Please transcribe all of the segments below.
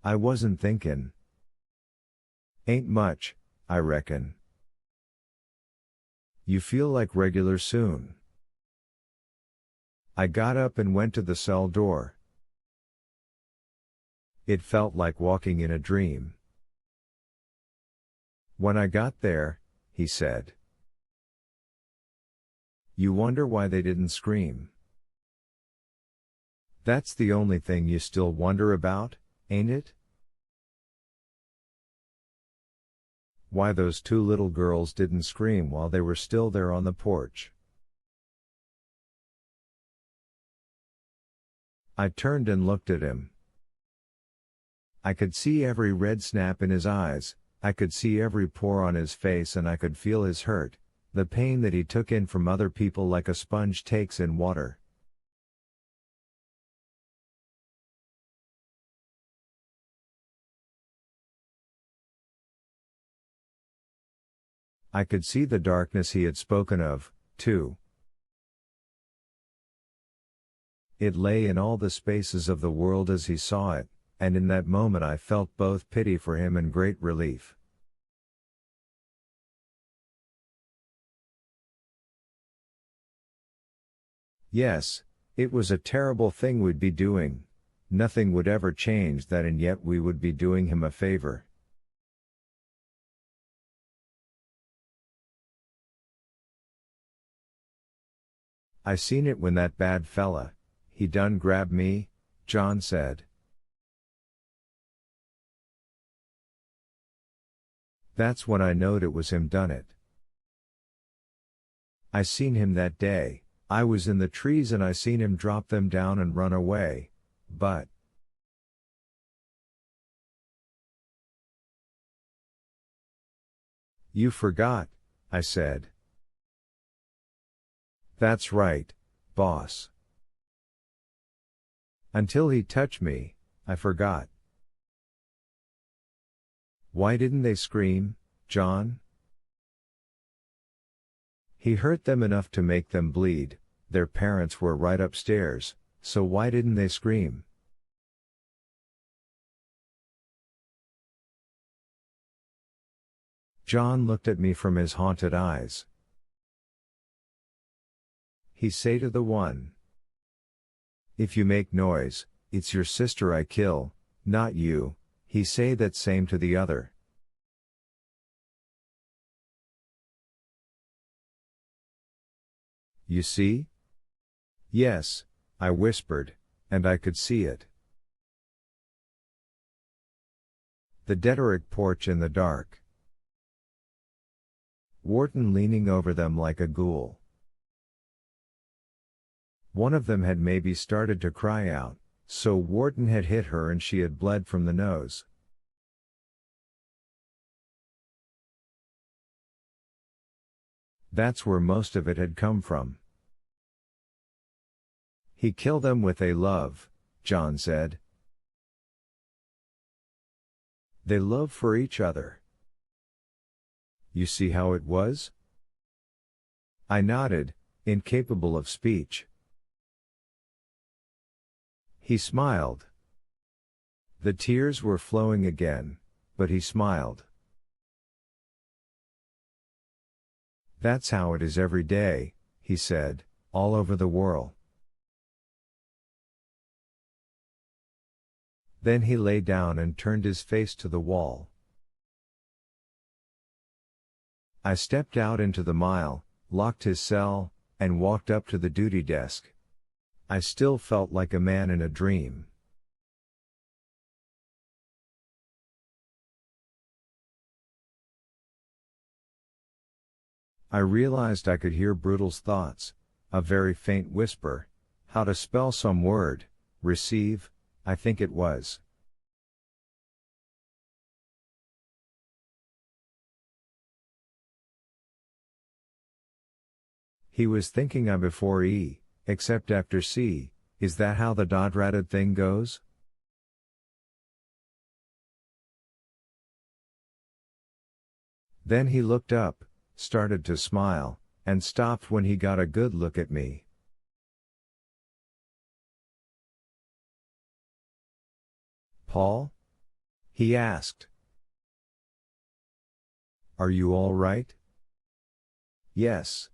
I wasn't thinking. Ain't much, I reckon. You feel like regular soon. I got up and went to the cell door. It felt like walking in a dream. When I got there, he said. You wonder why they didn't scream. That's the only thing you still wonder about, ain't it? Why those two little girls didn't scream while they were still there on the porch. I turned and looked at him. I could see every red snap in his eyes, I could see every pore on his face, and I could feel his hurt, the pain that he took in from other people like a sponge takes in water. I could see the darkness he had spoken of, too. It lay in all the spaces of the world as he saw it, and in that moment I felt both pity for him and great relief. Yes, it was a terrible thing we'd be doing. Nothing would ever change that, and yet we would be doing him a favor. I seen it when that bad fella, he done grabbed me, John said. That's when I knowed it was him done it. I seen him that day, I was in the trees and I seen him drop them down and run away, but. You forgot, I said. That's right, boss. Until he touched me, I forgot. Why didn't they scream, John? He hurt them enough to make them bleed, their parents were right upstairs, so why didn't they scream? John looked at me from his haunted eyes. He say to the one. If you make noise, it's your sister I kill, not you, he say that same to the other. You see? Yes, I whispered, and I could see it. The Deterick porch in the dark. Wharton leaning over them like a ghoul. One of them had maybe started to cry out, so Wharton had hit her and she had bled from the nose. That's where most of it had come from. He killed them with a love, John said. They love for each other. You see how it was? I nodded, incapable of speech. He smiled. The tears were flowing again, but he smiled. That's how it is every day, he said, all over the world. Then he lay down and turned his face to the wall. I stepped out into the mile, locked his cell, and walked up to the duty desk. I still felt like a man in a dream. I realized I could hear Brutal's thoughts, a very faint whisper, how to spell some word, receive, I think it was. He was thinking I before E, except after C, is that how the dod-ratted thing goes? Then he looked up, started to smile, and stopped when he got a good look at me. Paul? He asked. Are you all right? Yes.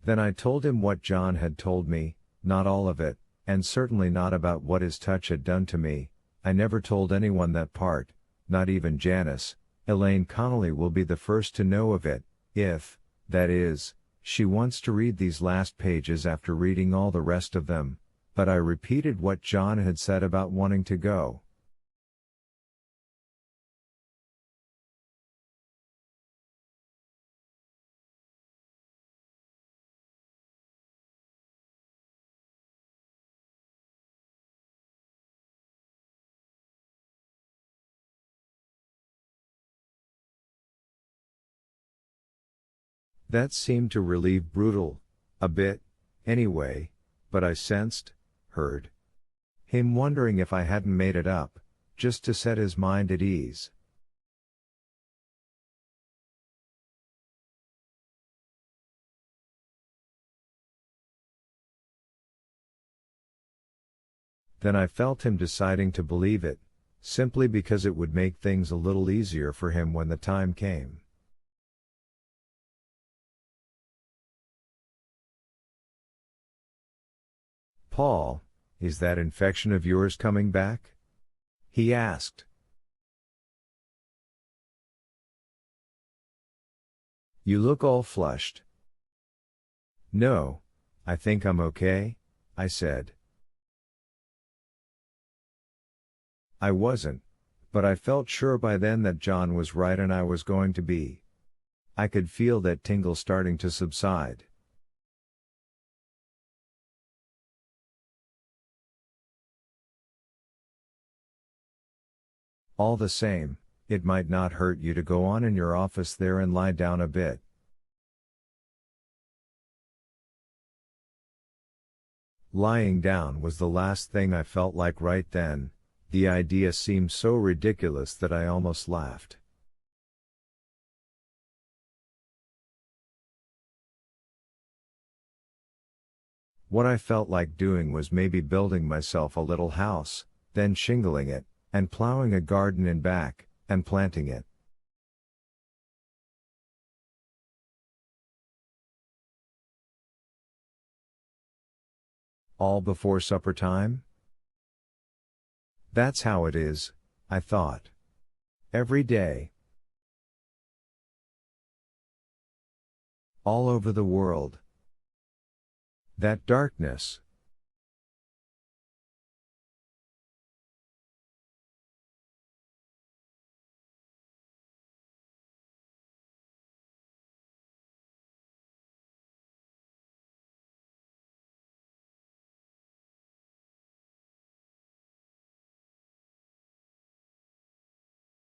Then I told him what John had told me, not all of it, and certainly not about what his touch had done to me. I never told anyone that part, not even Janice. Elaine Connolly will be the first to know of it, if, that is, she wants to read these last pages after reading all the rest of them, but I repeated what John had said about wanting to go. That seemed to relieve Brutal, a bit, anyway, but I sensed, heard him wondering if I hadn't made it up, just to set his mind at ease. Then I felt him deciding to believe it, simply because it would make things a little easier for him when the time came. Paul, is that infection of yours coming back? He asked. You look all flushed. No, I think I'm okay, I said. I wasn't, but I felt sure by then that John was right and I was going to be. I could feel that tingle starting to subside. All the same, it might not hurt you to go on in your office there and lie down a bit. Lying down was the last thing I felt like right then. The idea seemed so ridiculous that I almost laughed. What I felt like doing was maybe building myself a little house, then shingling it, and plowing a garden in back, and planting it. All before supper time? That's how it is, I thought. Every day. All over the world. That darkness,